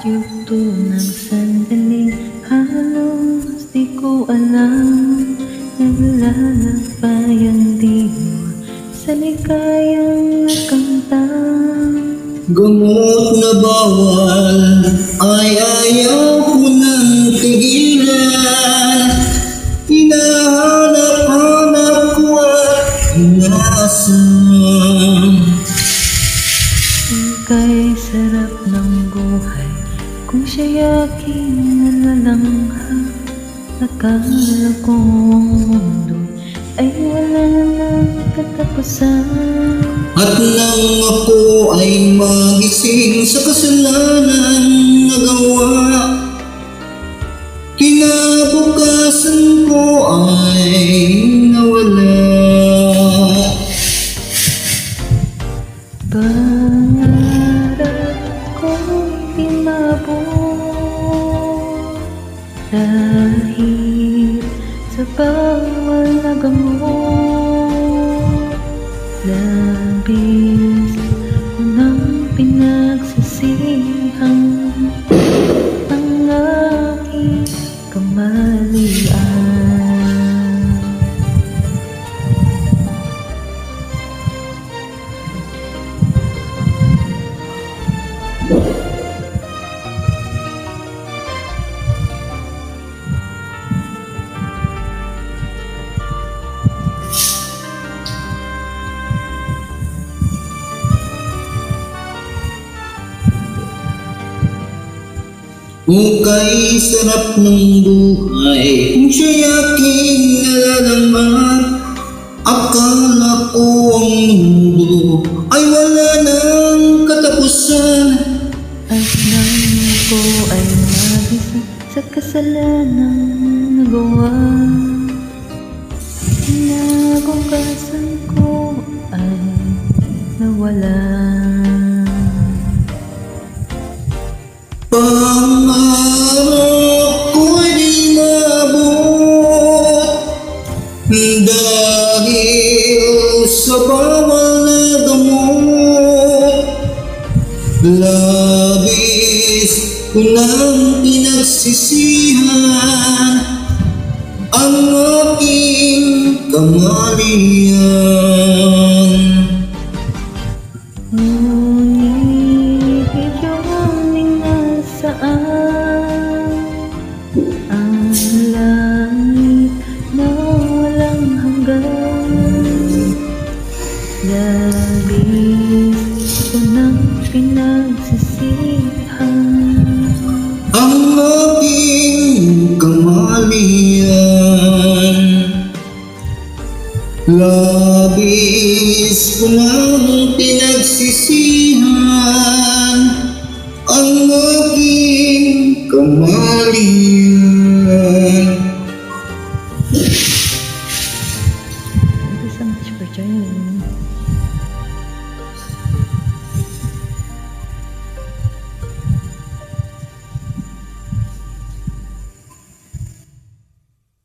yugto ng sandaling halos di ko alam. Naglalakbayan di mo sa ligayang kamtang. Gamot na bawal ay ayaw ko nang tigilan. Hinahanap-hanap ko at inaasam. Kay sarap ng buhay kung siya'y aking nalalangha. Akala ko ang mundo ay wala nang katapusan. At nang ako ay magising sa kasalanan nagawa, kinabukasan ko ay nawala. Pangarap ko'y di mabuo dahil sa bawal na gamot. Labis ko nang pinagsisihan ang aking kamalian. Kung sarap ng buhay kung siya'y aking nalalaman. Akala ko ang mundo ay wala nang katapusan. At nang ako ay magising sa kasalanang nagawa, kinabukasan ko ay nawala. Pangarap ko'y di maabot dahil sa bawal na gamot. Labis ko nang pinagsisihan ang aking kamalian. Ngunit iyon nasaan ang langit na walang hanggan. Labis ko nang pinagsisihan Ang aking kamalian. Labis ko nang pinagsisihan ang aking kamalian. Thank you so much for joining me.